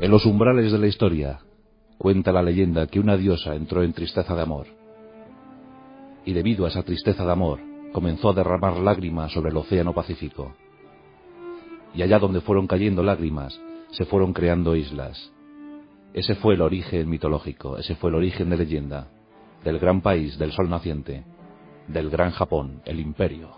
En los umbrales de la historia cuenta la leyenda que una diosa entró en tristeza de amor, y debido a esa tristeza de amor comenzó a derramar lágrimas sobre el océano Pacífico, y allá donde fueron cayendo lágrimas se fueron creando islas. Ese fue el origen mitológico, ese fue el origen de leyenda del gran país del sol naciente, del gran Japón, el imperio.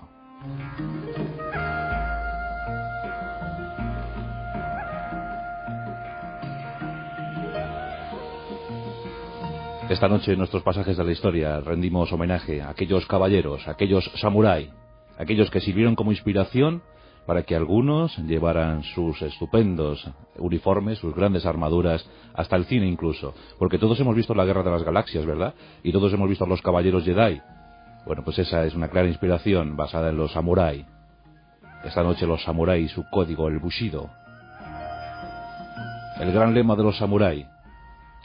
Esta noche en nuestros pasajes de la historia rendimos homenaje a aquellos caballeros, a aquellos samurái, aquellos que sirvieron como inspiración para que algunos llevaran sus estupendos uniformes, sus grandes armaduras, hasta el cine incluso, porque todos hemos visto la Guerra de las Galaxias, ¿verdad? Y todos hemos visto a los caballeros Jedi. Bueno, pues esa es una clara inspiración basada en los samurái. Esta noche los samurái y su código, el Bushido. El gran lema de los samurái: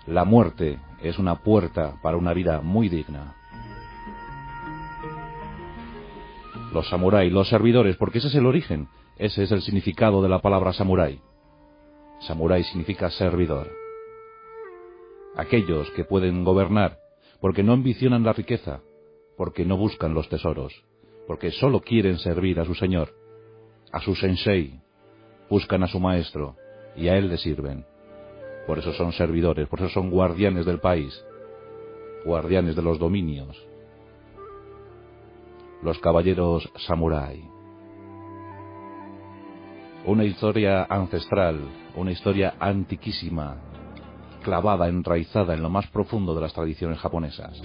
la muerte es una puerta para una vida muy digna. Los samurái, los servidores, porque ese es el origen, ese es el significado de la palabra samurái. Samurái significa servidor. Aquellos que pueden gobernar, porque no ambicionan la riqueza, porque no buscan los tesoros, porque solo quieren servir a su señor, a su sensei, buscan a su maestro, y a él le sirven. Por eso son servidores, por eso son guardianes del país, guardianes de los dominios. Los caballeros samurái. Una historia ancestral, una historia antiquísima, clavada, enraizada en lo más profundo de las tradiciones japonesas.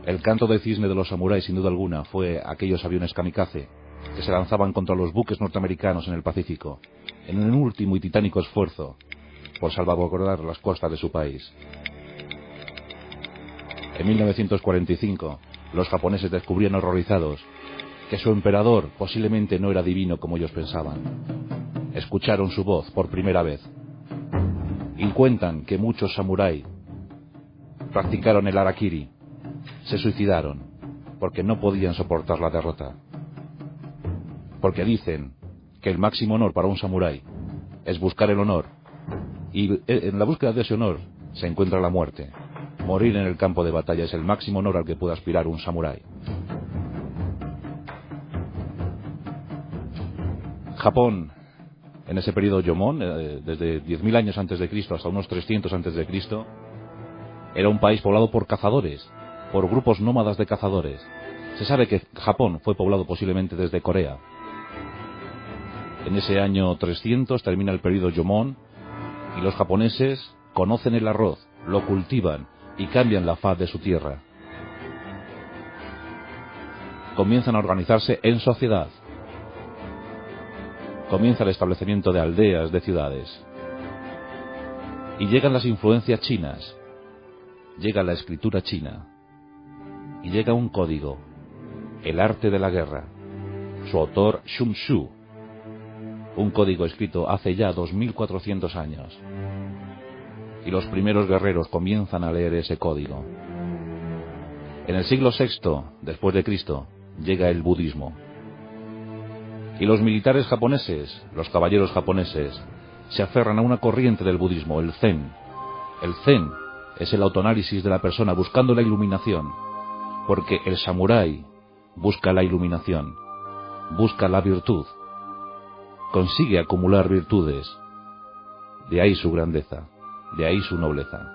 El canto de cisne de los samuráis, sin duda alguna, fue aquellos aviones kamikaze que se lanzaban contra los buques norteamericanos en el Pacífico, en un último y titánico esfuerzo por salvaguardar las costas de su país. En 1945, los japoneses descubrían horrorizados que su emperador posiblemente no era divino como ellos pensaban. Escucharon su voz por primera vez y cuentan que muchos samurái practicaron el harakiri, se suicidaron porque no podían soportar la derrota. Porque dicen que el máximo honor para un samurái es buscar el honor, y en la búsqueda de ese honor se encuentra la muerte. Morir en el campo de batalla es el máximo honor al que puede aspirar un samurái. Japón, en ese periodo Jomon, desde 10.000 años antes de Cristo hasta unos 300 antes de Cristo, era un país poblado por cazadores, por grupos nómadas de cazadores. Se sabe que Japón fue poblado posiblemente desde Corea. En ese año 300 termina el periodo Jomon y los japoneses conocen el arroz, lo cultivan y cambian la faz de su tierra. Comienzan a organizarse en sociedad. Comienza el establecimiento de aldeas, de ciudades. Y llegan las influencias chinas. Llega la escritura china. Y llega un código, el arte de la guerra. Su autor, Sun Tzu. Un código escrito hace ya 2400 años. Y los primeros guerreros comienzan a leer ese código. En el siglo VI, después de Cristo, llega el budismo. Y los militares japoneses, los caballeros japoneses, se aferran a una corriente del budismo, el Zen. El Zen es el autoanálisis de la persona buscando la iluminación, porque el samurái busca la iluminación, busca la virtud, consigue acumular virtudes. De ahí su grandeza, de ahí su nobleza.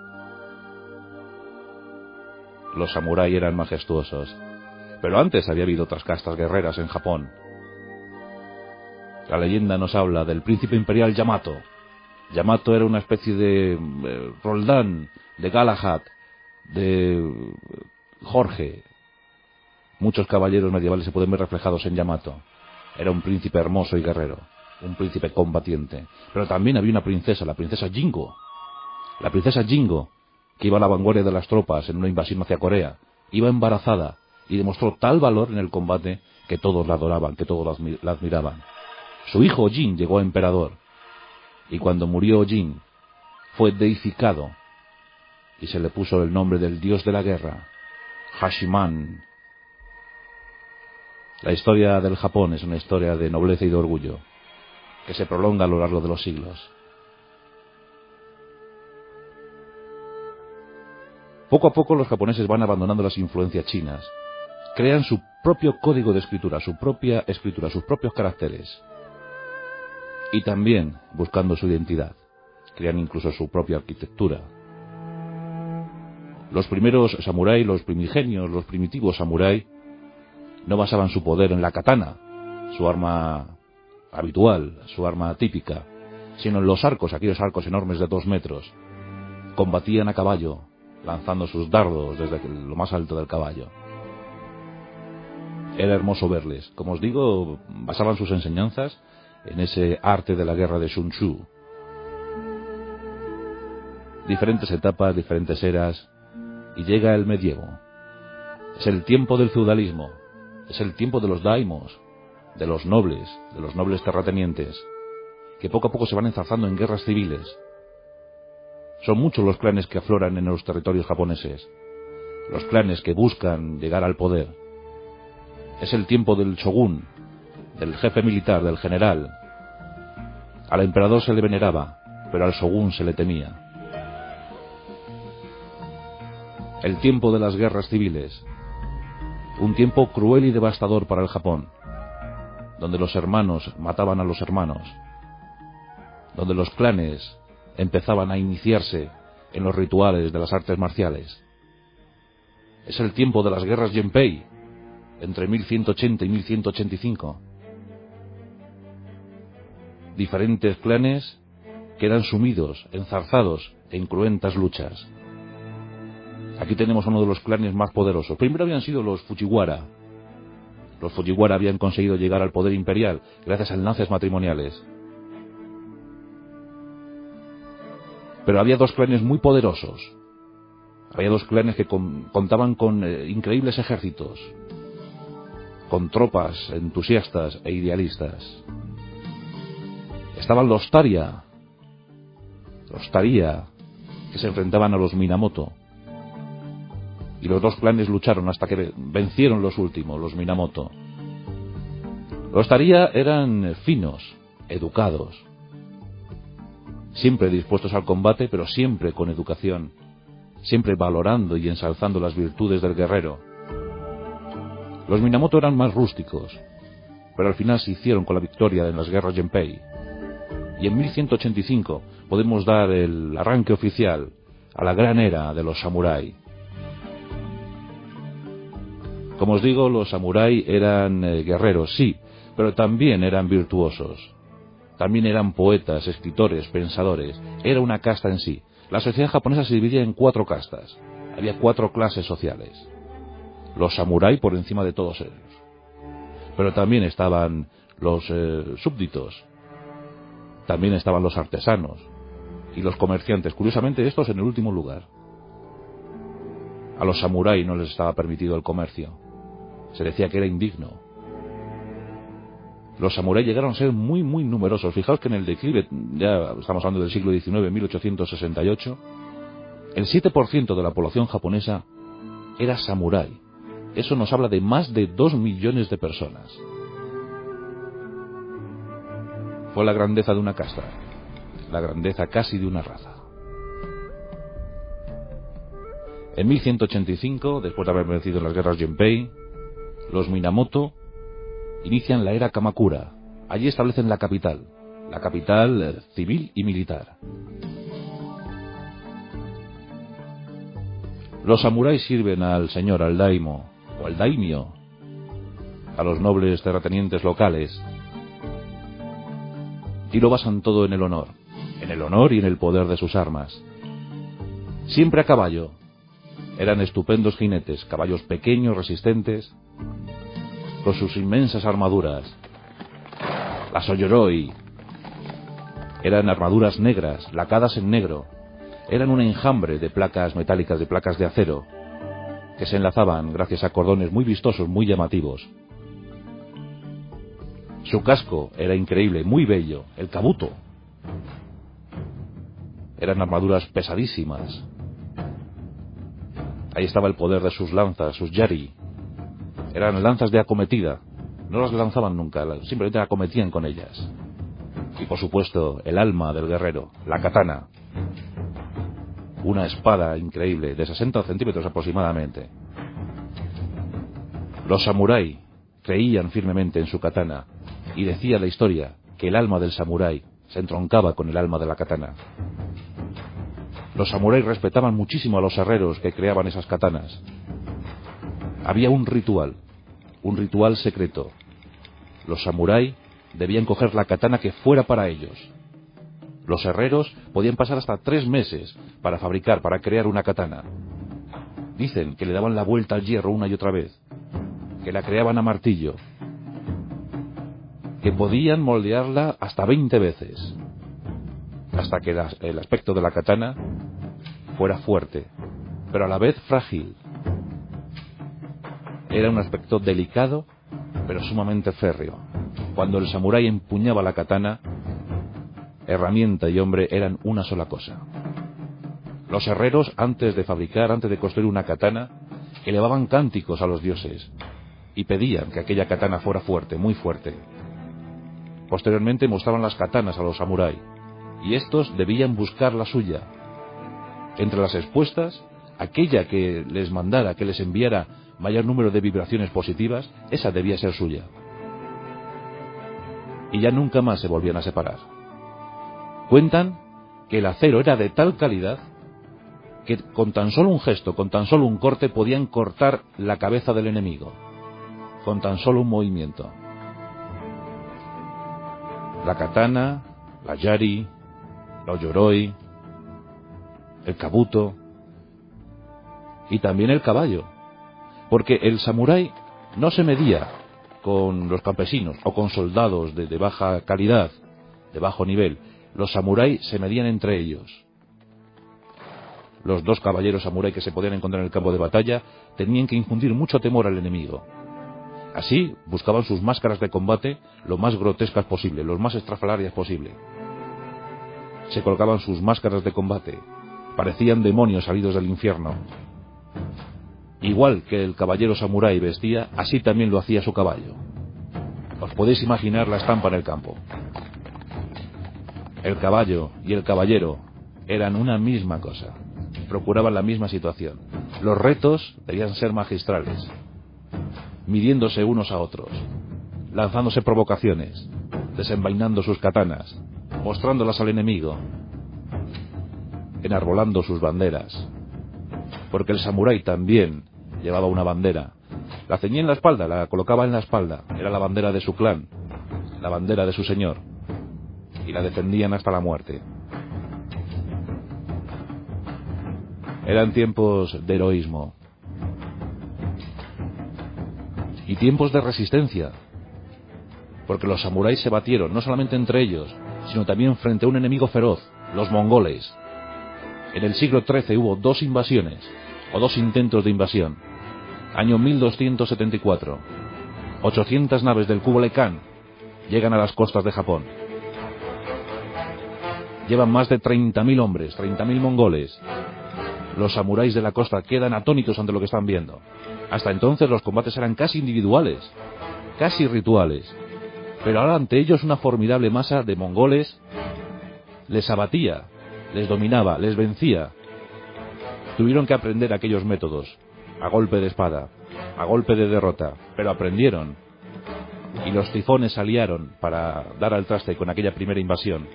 Los samurái eran majestuosos, pero antes había habido otras castas guerreras en Japón. La leyenda nos habla del príncipe imperial Yamato. Yamato era una especie de Roldán, de Galahad, de Jorge. Muchos caballeros medievales se pueden ver reflejados en Yamato. Era un príncipe hermoso y guerrero, un príncipe combatiente. Pero también había una princesa, la princesa Jingo. La princesa Jingo, que iba a la vanguardia de las tropas en una invasión hacia Corea, iba embarazada y demostró tal valor en el combate que todos la adoraban, que todos la admiraban. Su hijo Jin llegó a emperador, y cuando murió Jin, fue deificado, y se le puso el nombre del dios de la guerra, Hashiman. La historia del Japón es una historia de nobleza y de orgullo. que se prolonga a lo largo de los siglos. Poco a poco los japoneses van abandonando las influencias chinas, crean su propio código de escritura, su propia escritura, sus propios caracteres, y también, buscando su identidad, crean incluso su propia arquitectura. Los primeros samurái, los primigenios, los primitivos samurái, no basaban su poder en la katana, su arma habitual, su arma típica, sino en los arcos, aquellos arcos enormes de 2 metros. Combatían a caballo, lanzando sus dardos desde lo más alto del caballo. Era hermoso verles. Como os digo, basaban sus enseñanzas en ese arte de la guerra de Sun Tzu. Diferentes etapas, diferentes eras, y llega el medievo. Es el tiempo del feudalismo, es el tiempo de los daimos, de los nobles terratenientes, que poco a poco se van enzarzando en guerras civiles. Son muchos los clanes que afloran en los territorios japoneses, los clanes que buscan llegar al poder. Es el tiempo del shogun, del jefe militar, del general. Al emperador se le veneraba, pero al shogun se le temía. El tiempo de las guerras civiles, un tiempo cruel y devastador para el Japón, donde los hermanos mataban a los hermanos, donde los clanes empezaban a iniciarse en los rituales de las artes marciales. Es el tiempo de las guerras Genpei, entre 1180 y 1185. Diferentes clanes quedan sumidos, enzarzados en cruentas luchas. Aquí tenemos uno de los clanes más poderosos. Primero habían sido los Fujiwara. Los Fujiwara habían conseguido llegar al poder imperial gracias a enlaces matrimoniales. Pero había 2 clanes muy poderosos. Había 2 clanes que contaban con increíbles ejércitos, con tropas entusiastas e idealistas. Estaban los Taria, que se enfrentaban a los Minamoto. Y los 2 clanes lucharon hasta que vencieron los últimos, los Minamoto. Los Taria eran finos, educados, siempre dispuestos al combate, pero siempre con educación, siempre valorando y ensalzando las virtudes del guerrero. Los Minamoto eran más rústicos, pero al final se hicieron con la victoria en las guerras Genpei. Y en 1185 podemos dar el arranque oficial a la gran era de los samurái. Como os digo, los samurái eran guerreros, sí, pero también eran virtuosos. También eran poetas, escritores, pensadores. Era una casta en sí. La sociedad japonesa se dividía en 4 castas. Había 4 clases sociales. Los samurái por encima de todos ellos. Pero también estaban los súbditos. También estaban los artesanos y los comerciantes. Curiosamente, estos en el último lugar. A los samurái no les estaba permitido el comercio. Se decía que era indigno. Los samurái llegaron a ser muy, muy numerosos. Fijaos que en el declive, ya estamos hablando del siglo XIX, 1868, el 7% de la población japonesa era samurái. Eso nos habla de más de 2 millones de personas. Fue la grandeza de una casta, la grandeza casi de una raza. En 1185, después de haber vencido en las guerras Genpei, los Minamoto inician la era Kamakura. Allí establecen la capital civil y militar. Los samuráis sirven al señor, al daimo, o al daimyo, a los nobles terratenientes locales, y lo basan todo en el honor y en el poder de sus armas. Siempre a caballo. Eran estupendos jinetes, caballos pequeños, resistentes, con sus inmensas armaduras. Las Oyoroi eran armaduras negras, lacadas en negro. Eran un enjambre de placas metálicas, de placas de acero, que se enlazaban gracias a cordones muy vistosos, muy llamativos. Su casco era increíble, muy bello, el kabuto. Eran armaduras pesadísimas. Ahí estaba el poder de sus lanzas, sus yari. Eran lanzas de acometida. No las lanzaban nunca, simplemente acometían con ellas. Y por supuesto, el alma del guerrero, la katana. Una espada increíble, de 60 centímetros aproximadamente. Los samurái creían firmemente en su katana, y decía la historia que el alma del samurái se entroncaba con el alma de la katana. Los samuráis respetaban muchísimo a los herreros que creaban esas katanas. Había un ritual secreto. Los samuráis debían coger la katana que fuera para ellos. Los herreros podían pasar hasta 3 meses para fabricar, para crear una katana. Dicen que le daban la vuelta al hierro una y otra vez, que la creaban a martillo, que podían moldearla hasta 20 veces, hasta que el aspecto de la katana fuera fuerte, pero a la vez frágil. Era un aspecto delicado, pero sumamente férreo. Cuando el samurái empuñaba la katana, herramienta y hombre eran una sola cosa. Los herreros, antes de fabricar, antes de construir una katana, elevaban cánticos a los dioses y pedían que aquella katana fuera fuerte, muy fuerte. Posteriormente mostraban las katanas a los samuráis, y estos debían buscar la suya. Entre las expuestas, aquella que les mandara, que les enviara mayor número de vibraciones positivas, esa debía ser suya. Y ya nunca más se volvían a separar. Cuentan que el acero era de tal calidad que con tan solo un gesto, con tan solo un corte, podían cortar la cabeza del enemigo. Con tan solo un movimiento. La katana, la yari, los yoroi, el kabuto y también el caballo, porque el samurái no se medía con los campesinos o con soldados de baja calidad, de bajo nivel. Los samuráis se medían entre ellos. Los 2 caballeros samurái que se podían encontrar en el campo de batalla tenían que infundir mucho temor al enemigo. Así buscaban sus máscaras de combate lo más grotescas posible, lo más estrafalarias posible. Se colocaban sus máscaras de combate, parecían demonios salidos del infierno. Igual que el caballero samurái vestía, así también lo hacía su caballo. Os podéis imaginar la estampa en el campo. El caballo y el caballero eran una misma cosa, procuraban la misma situación. Los retos debían ser magistrales, midiéndose unos a otros, lanzándose provocaciones, desenvainando sus katanas, mostrándolas al enemigo, enarbolando sus banderas, porque el samurái también llevaba una bandera. La ceñía en la espalda, la colocaba en la espalda, era la bandera de su clan, la bandera de su señor, y la defendían hasta la muerte. Eran tiempos de heroísmo y tiempos de resistencia, porque los samuráis se batieron no solamente entre ellos, sino también frente a un enemigo feroz, los mongoles. En el siglo XIII hubo 2 invasiones, o 2 intentos de invasión. Año 1274. 800 naves del Kublai Khan llegan a las costas de Japón. Llevan más de 30.000 hombres, 30.000 mongoles. Los samuráis de la costa quedan atónitos ante lo que están viendo. Hasta entonces los combates eran casi individuales, casi rituales. Pero ahora ante ellos una formidable masa de mongoles les abatía, les dominaba, les vencía. Tuvieron que aprender aquellos métodos, a golpe de espada, a golpe de derrota, pero aprendieron. Y los tifones se aliaron para dar al traste con aquella primera invasión.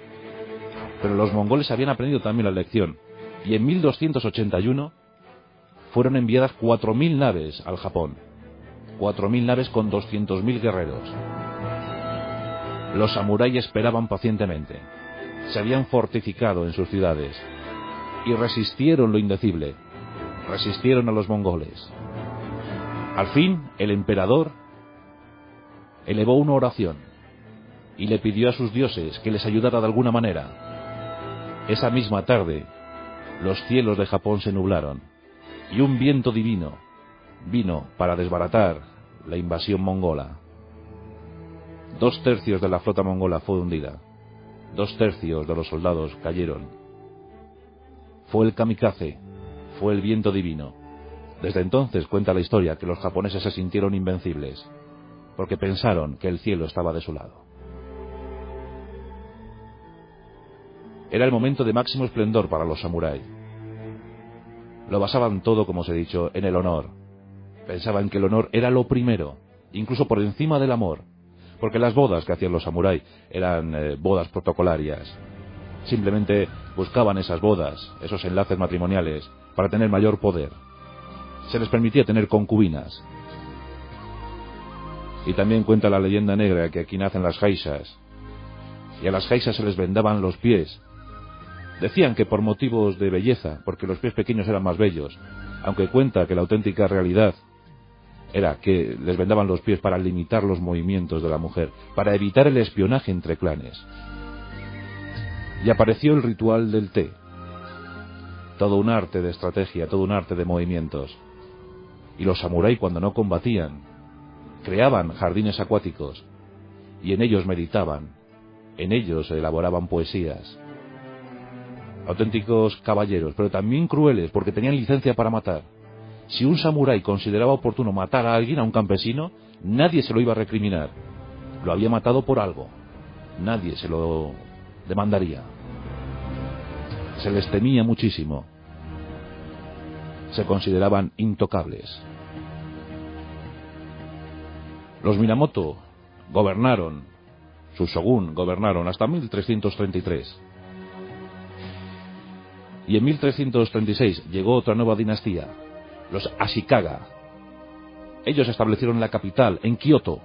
Pero los mongoles habían aprendido también la lección, y en 1281 fueron enviadas 4.000 naves al Japón. 4.000 naves con 200.000 guerreros. Los samuráis esperaban pacientemente. Se habían fortificado en sus ciudades y resistieron lo indecible. Resistieron a los mongoles. Al fin, el emperador elevó una oración y le pidió a sus dioses que les ayudara de alguna manera. Esa misma tarde, los cielos de Japón se nublaron y un viento divino vino para desbaratar la invasión mongola. 2/3 de la flota mongola fue hundida. 2/3 de los soldados cayeron. Fue el kamikaze, fue el viento divino. Desde entonces cuenta la historia que los japoneses se sintieron invencibles, porque pensaron que el cielo estaba de su lado. Era el momento de máximo esplendor para los samuráis. Lo basaban todo, como os he dicho, en el honor. Pensaban que el honor era lo primero, incluso por encima del amor, porque las bodas que hacían los samuráis eran bodas protocolarias. Simplemente buscaban esas bodas, esos enlaces matrimoniales, para tener mayor poder. Se les permitía tener concubinas. Y también cuenta la leyenda negra que aquí nacen las geishas, y a las geishas se les vendaban los pies. Decían que por motivos de belleza, porque los pies pequeños eran más bellos, aunque cuenta que la auténtica realidad era que les vendaban los pies para limitar los movimientos de la mujer, para evitar el espionaje entre clanes. Y apareció el ritual del té. Todo un arte de estrategia, todo un arte de movimientos. Y los samuráis, cuando no combatían, creaban jardines acuáticos, y en ellos meditaban, en ellos elaboraban poesías. Auténticos caballeros, pero también crueles, porque tenían licencia para matar. Si un samurái consideraba oportuno matar a alguien, a un campesino, nadie se lo iba a recriminar. Lo había matado por algo. Nadie se lo demandaría. Se les temía muchísimo. Se consideraban intocables. Los Minamoto gobernaron, sus shogun gobernaron hasta 1333. Y en 1336 llegó otra nueva dinastía, los Ashikaga. Ellos establecieron la capital, en Kioto.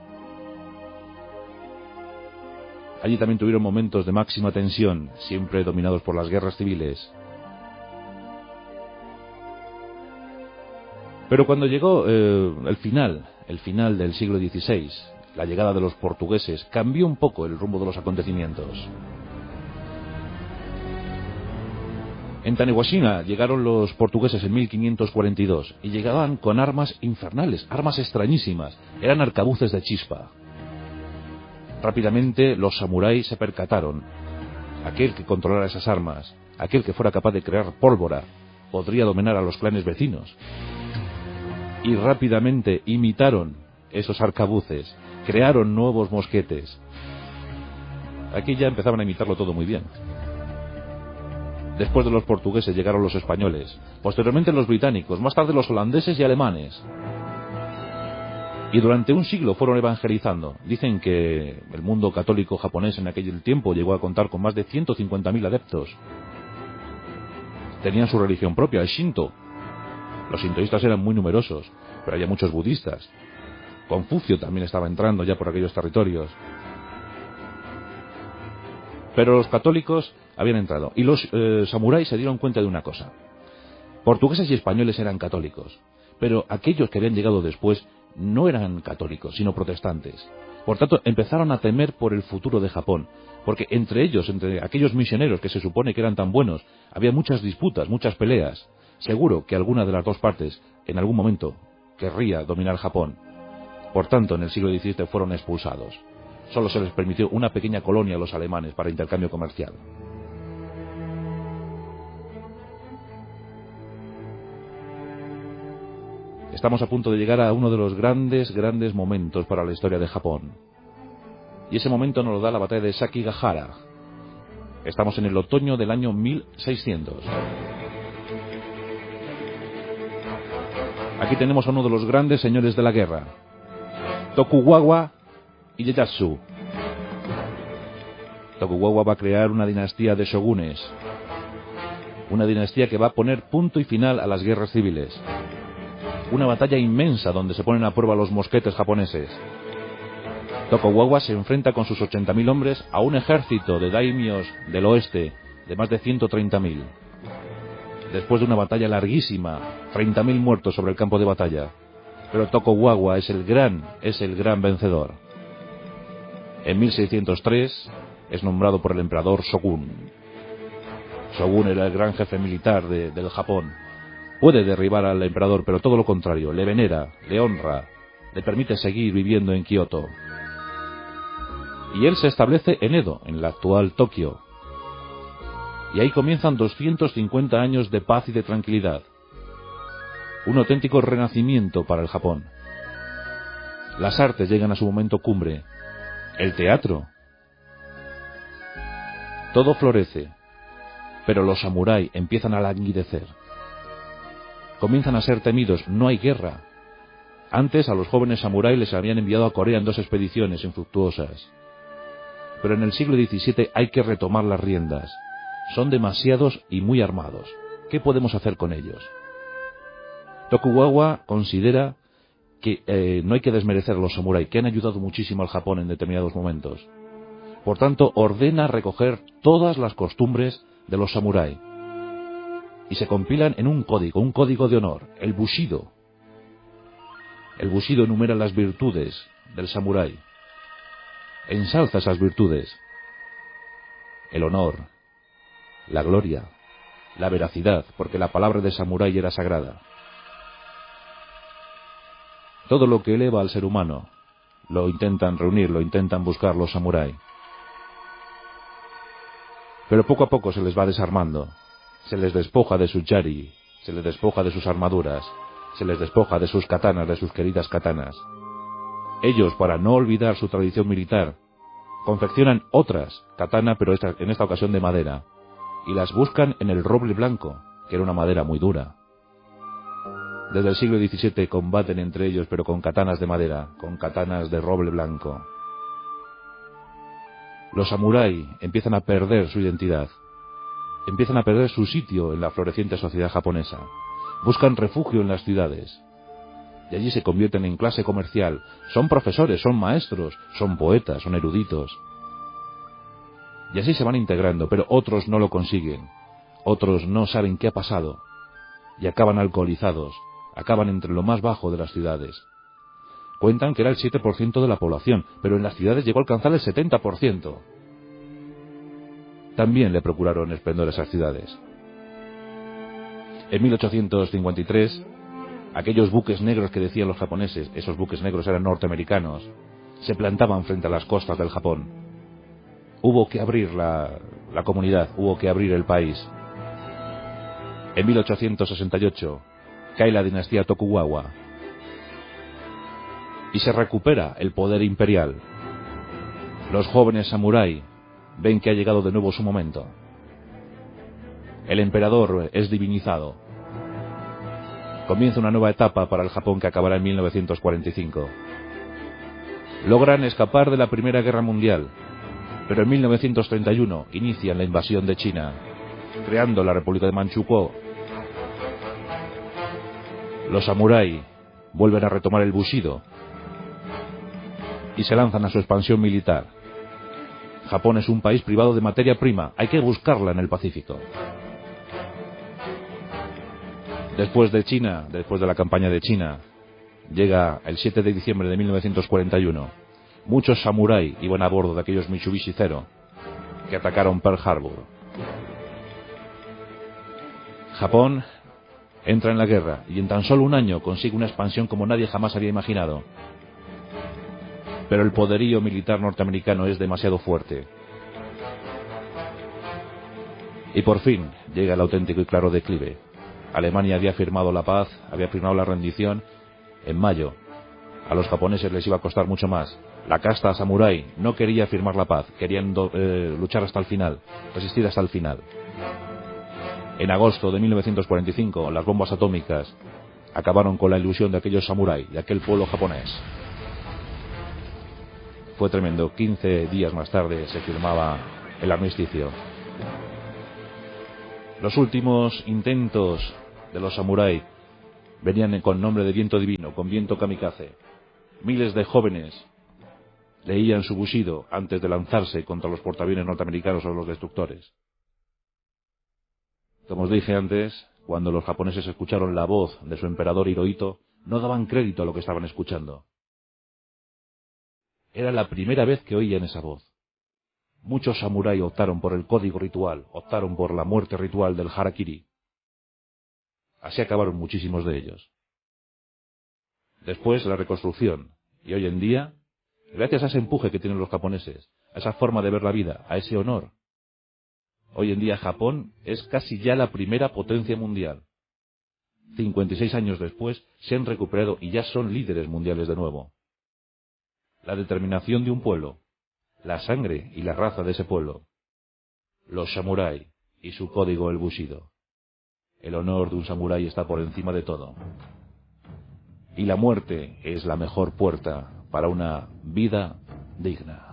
Allí también tuvieron momentos de máxima tensión, siempre dominados por las guerras civiles. Pero cuando llegó el final del siglo XVI, la llegada de los portugueses, cambió un poco el rumbo de los acontecimientos. En Tanegashima llegaron los portugueses en 1542 y llegaban con armas infernales, armas extrañísimas, eran arcabuces de chispa. Rápidamente los samuráis se percataron. Aquel que controlara esas armas, aquel que fuera capaz de crear pólvora, podría dominar a los clanes vecinos. Y rápidamente imitaron esos arcabuces, crearon nuevos mosquetes. Aquí ya empezaban a imitarlo todo muy bien. Después de los portugueses llegaron los españoles, posteriormente los británicos, más tarde los holandeses y alemanes. Y durante un siglo fueron evangelizando. Dicen que el mundo católico japonés en aquel tiempo llegó a contar con más de 150.000 adeptos. Tenían su religión propia, el Shinto. Los sintoístas eran muy numerosos, pero había muchos budistas. Confucio también estaba entrando ya por aquellos territorios. Pero los católicos habían entrado. Y los samuráis se dieron cuenta de una cosa. Portugueses y españoles eran católicos, pero aquellos que habían llegado después no eran católicos, sino protestantes. Por tanto, empezaron a temer por el futuro de Japón, porque entre ellos, entre aquellos misioneros que se supone que eran tan buenos, había muchas disputas, muchas peleas. Seguro que alguna de las dos partes, en algún momento, querría dominar Japón. Por tanto, en el siglo XVII fueron expulsados. Solo se les permitió una pequeña colonia a los alemanes para intercambio comercial. Estamos a punto de llegar a uno de los grandes momentos para la historia de Japón. Y ese momento nos lo da la batalla de Sekigahara. Estamos en el otoño del año 1600. Aquí tenemos a uno de los grandes señores de la guerra, Tokugawa Ieyasu. Tokugawa va a crear una dinastía de shogunes, una dinastía que va a poner punto y final a las guerras civiles. Una batalla inmensa donde se ponen a prueba los mosquetes japoneses. Tokugawa se enfrenta con sus 80.000 hombres a un ejército de daimios del oeste de más de 130.000. Después de una batalla larguísima, 30.000 muertos sobre el campo de batalla. Pero Tokugawa es el gran vencedor. En 1603 es nombrado por el emperador Shogun. Shogun era el gran jefe militar del Japón. Puede derribar al emperador, pero todo lo contrario, le venera, le honra, le permite seguir viviendo en Kioto. Y él se establece en Edo, en la actual Tokio. Y ahí comienzan 250 años de paz y de tranquilidad. Un auténtico renacimiento para el Japón. Las artes llegan a su momento cumbre. El teatro. Todo florece. Pero los samurái empiezan a languidecer. Comienzan a ser temidos, no hay guerra. Antes a los jóvenes samuráis les habían enviado a Corea en 2 expediciones infructuosas. Pero en el siglo XVII hay que retomar las riendas. Son demasiados y muy armados. ¿Qué podemos hacer con ellos? Tokugawa considera que no hay que desmerecer a los samuráis, que han ayudado muchísimo al Japón en determinados momentos. Por tanto, ordena recoger todas las costumbres de los samuráis. Y se compilan en un código de honor, el Bushido. El Bushido enumera las virtudes del samurái. Ensalza esas virtudes. El honor, la gloria, la veracidad, porque la palabra de samurái era sagrada. Todo lo que eleva al ser humano lo intentan reunir, lo intentan buscar los samuráis. Pero poco a poco se les va desarmando. Se les despoja de sus yari, se les despoja de sus armaduras, se les despoja de sus katanas, de sus queridas katanas. Ellos, para no olvidar su tradición militar, confeccionan otras katana, pero en esta ocasión de madera, y las buscan en el roble blanco, que era una madera muy dura. Desde el siglo XVII combaten entre ellos, pero con katanas de madera, con katanas de roble blanco. Los samurái empiezan a perder su identidad, empiezan a perder su sitio en la floreciente sociedad japonesa. Buscan refugio en las ciudades, y allí se convierten en clase comercial. Son profesores, son maestros, son poetas, son eruditos. Y así se van integrando, pero otros no lo consiguen. Otros no saben qué ha pasado, y acaban alcoholizados, acaban entre lo más bajo de las ciudades. Cuentan que era el 7% de la población, pero en las ciudades llegó a alcanzar el 70%. También le procuraron esplendor a esas ciudades. En 1853, aquellos buques negros que decían los japoneses, esos buques negros eran norteamericanos, se plantaban frente a las costas del Japón. Hubo que abrir la comunidad, hubo que abrir el país. En 1868 cae la dinastía Tokugawa y se recupera el poder imperial. Los jóvenes samurái ven que ha llegado de nuevo su momento. El emperador es divinizado. Comienza una nueva etapa para el Japón que acabará en 1945. Logran escapar de la Primera Guerra Mundial, pero en 1931 inician la invasión de China, creando la República de Manchukuo. Los samurái vuelven a retomar el Bushido y se lanzan a su expansión militar. Japón es un país privado de materia prima, hay que buscarla en el Pacífico. Después de China, después de la campaña de China, llega el 7 de diciembre de 1941. Muchos samurái iban a bordo de aquellos Mitsubishi Zero que atacaron Pearl Harbor. Japón entra en la guerra y en tan solo un año consigue una expansión como nadie jamás había imaginado. Pero el poderío militar norteamericano es demasiado fuerte. Y por fin llega el auténtico y claro declive. Alemania había firmado la paz, había firmado la rendición en mayo. A los japoneses les iba a costar mucho más. La casta samurái no quería firmar la paz, querían luchar hasta el final, resistir hasta el final. En agosto de 1945, las bombas atómicas acabaron con la ilusión de aquellos samuráis, de aquel pueblo japonés. Fue tremendo. 15 días más tarde se firmaba el armisticio. Los últimos intentos de los samuráis venían con nombre de viento divino, con viento kamikaze. Miles de jóvenes leían su Bushido antes de lanzarse contra los portaaviones norteamericanos o los destructores. Como os dije antes, cuando los japoneses escucharon la voz de su emperador Hirohito, no daban crédito a lo que estaban escuchando. Era la primera vez que oían esa voz. Muchos samuráis optaron por el código ritual, optaron por la muerte ritual del harakiri. Así acabaron muchísimos de ellos. Después la reconstrucción, y hoy en día, gracias a ese empuje que tienen los japoneses, a esa forma de ver la vida, a ese honor, hoy en día Japón es casi ya la primera potencia mundial. 56 años después se han recuperado y ya son líderes mundiales de nuevo. La determinación de un pueblo, la sangre y la raza de ese pueblo, los samurái, y su código el bushido. El honor de un samurái está por encima de todo. Y la muerte es la mejor puerta para una vida digna.